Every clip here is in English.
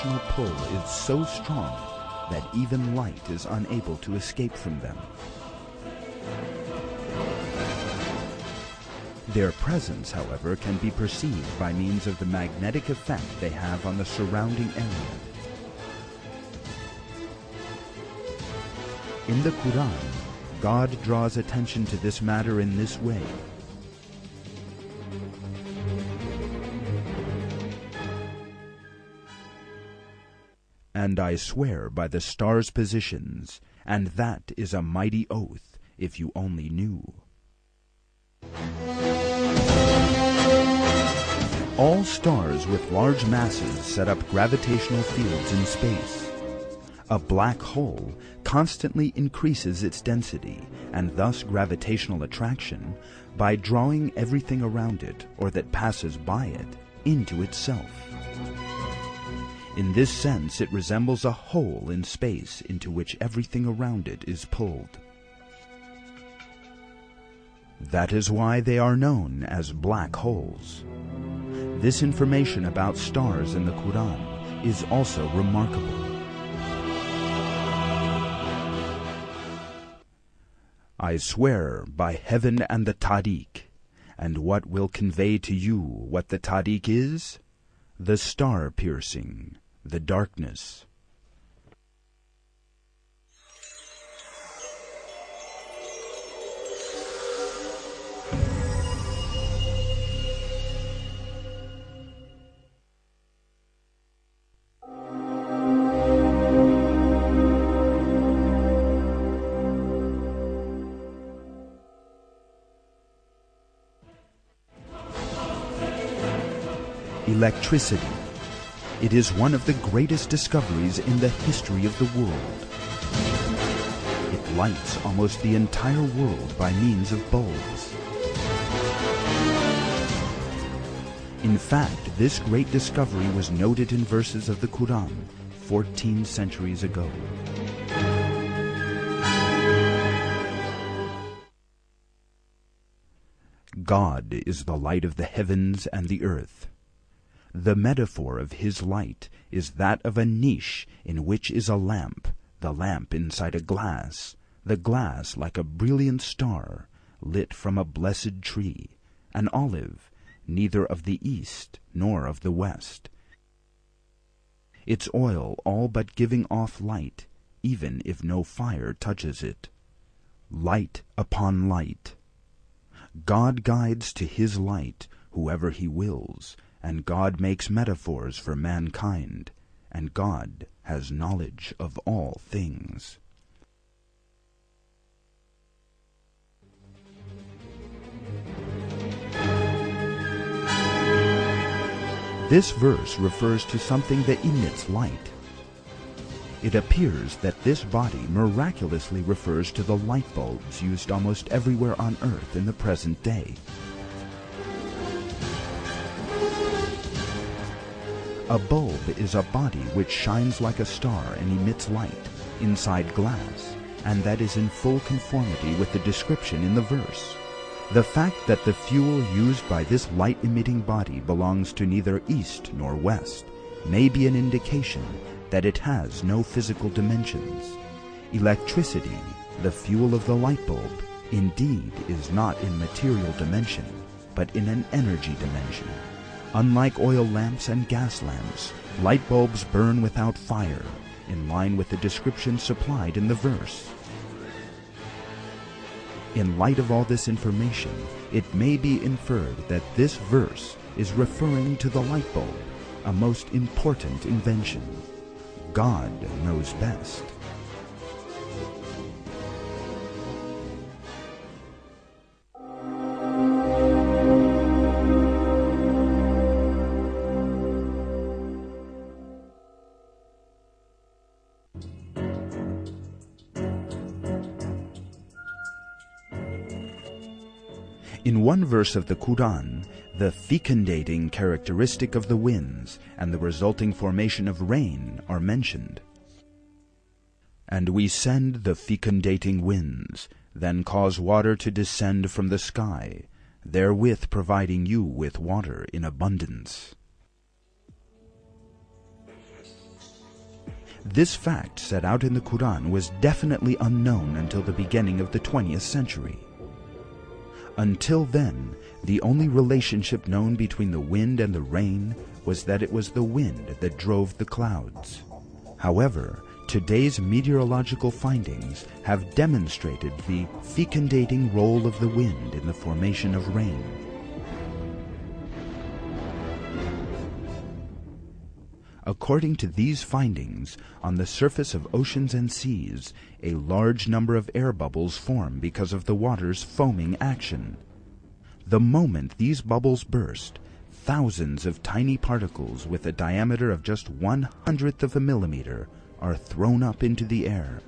gravitational pull is so strong that even light is unable to escape from them. Their presence, however, can be perceived by means of the magnetic effect they have on the surrounding area. In the Quran, God draws attention to this matter in this way. And I swear by the stars' positions, and that is a mighty oath, if you only knew. All stars with large masses set up gravitational fields in space. A black hole constantly increases its density, and thus gravitational attraction, by drawing everything around it, or that passes by it, into itself. In this sense, it resembles a hole in space into which everything around it is pulled. That is why they are known as black holes. This information about stars in the Quran is also remarkable. I swear by heaven and the Tariq, and what will convey to you what the Tariq is? The star piercing, the darkness. Electricity. It is one of the greatest discoveries in the history of the world. It lights almost the entire world by means of bulbs. In fact, this great discovery was noted in verses of the Quran 14 centuries ago. God is the light of the heavens and the earth. The metaphor of his light is that of a niche in which is a lamp, the lamp inside a glass, the glass like a brilliant star, lit from a blessed tree, an olive, neither of the east nor of the west. Its oil all but giving off light, even if no fire touches it. Light upon light. God guides to his light whoever he wills, and God makes metaphors for mankind, and God has knowledge of all things. This verse refers to something that emits light. It appears that this body miraculously refers to the light bulbs used almost everywhere on Earth in the present day. A bulb is a body which shines like a star and emits light inside glass, and that is in full conformity with the description in the verse. The fact that the fuel used by this light-emitting body belongs to neither east nor west may be an indication that it has no physical dimensions. Electricity, the fuel of the light bulb, indeed is not in material dimension, but in an energy dimension. Unlike oil lamps and gas lamps, light bulbs burn without fire, in line with the description supplied in the verse. In light of all this information, it may be inferred that this verse is referring to the light bulb, a most important invention. God knows best. In one verse of the Quran, the fecundating characteristic of the winds and the resulting formation of rain are mentioned. And we send the fecundating winds, then cause water to descend from the sky, therewith providing you with water in abundance. This fact set out in the Quran was definitely unknown until the beginning of the 20th century. Until then, the only relationship known between the wind and the rain was that it was the wind that drove the clouds. However, today's meteorological findings have demonstrated the fecundating role of the wind in the formation of rain. According to these findings, on the surface of oceans and seas, a large number of air bubbles form because of the water's foaming action. The moment these bubbles burst, thousands of tiny particles with a diameter of just 1/100th of a millimeter are thrown up into the air.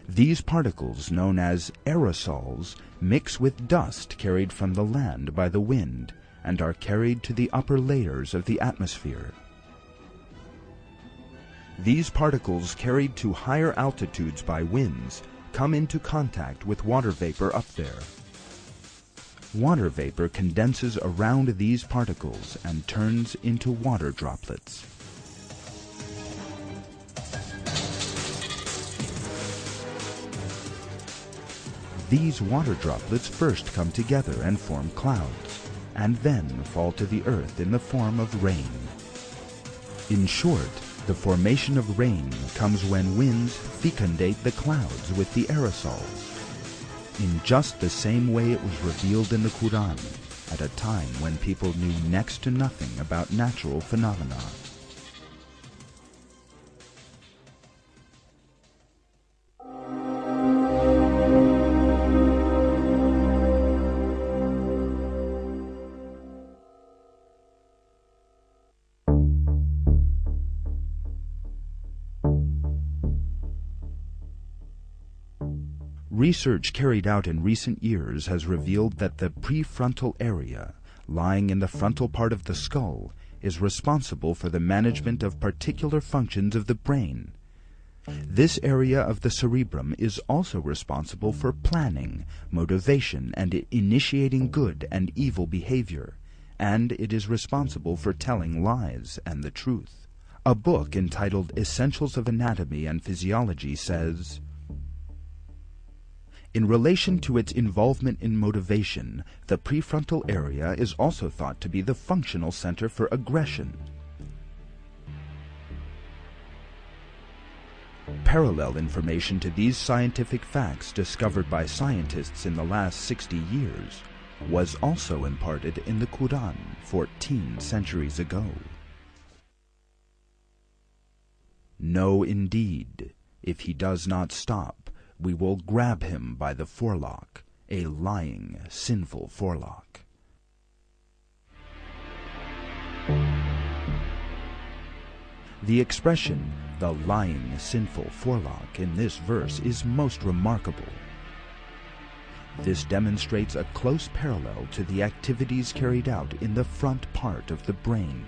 These particles, known as aerosols, mix with dust carried from the land by the wind and are carried to the upper layers of the atmosphere. These particles, carried to higher altitudes by winds, come into contact with water vapor up there. Water vapor condenses around these particles and turns into water droplets. These water droplets first come together and form clouds, and then fall to the earth in the form of rain. In short, the formation of rain comes when winds fecundate the clouds with the aerosols, in just the same way it was revealed in the Quran, at a time when people knew next to nothing about natural phenomena. Research carried out in recent years has revealed that the prefrontal area, lying in the frontal part of the skull, is responsible for the management of particular functions of the brain. This area of the cerebrum is also responsible for planning, motivation, and initiating good and evil behavior, and it is responsible for telling lies and the truth. A book entitled Essentials of Anatomy and Physiology says, in relation to its involvement in motivation, the prefrontal area is also thought to be the functional center for aggression. Parallel information to these scientific facts discovered by scientists in the last 60 years was also imparted in the Quran 14 centuries ago. No, indeed, if he does not stop, we will grab him by the forelock, a lying, sinful forelock. The expression, the lying, sinful forelock, in this verse is most remarkable. This demonstrates a close parallel to the activities carried out in the front part of the brain.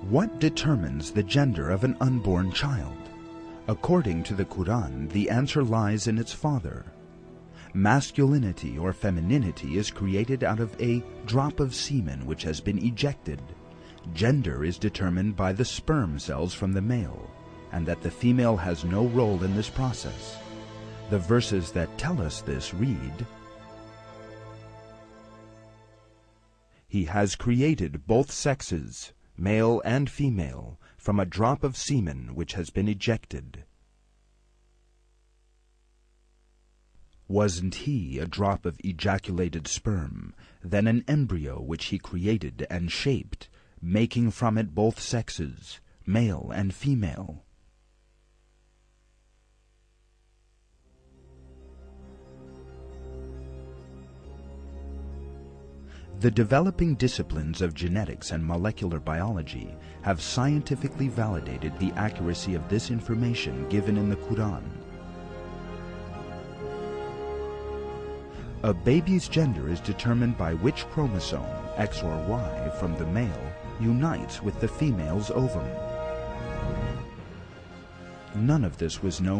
What determines the gender of an unborn child? According to the Quran, the answer lies in its father. Masculinity or femininity is created out of a drop of semen which has been ejected. Gender is determined by the sperm cells from the male, and that the female has no role in this process. The verses that tell us this read, "He has created both sexes, male and female, from a drop of semen which has been ejected." Wasn't he a drop of ejaculated sperm, then an embryo which he created and shaped, making from it both sexes, male and female? The developing disciplines of genetics and molecular biology have scientifically validated the accuracy of this information given in the Quran. A baby's gender is determined by which chromosome, X or Y, from the male unites with the female's ovum. None of this was known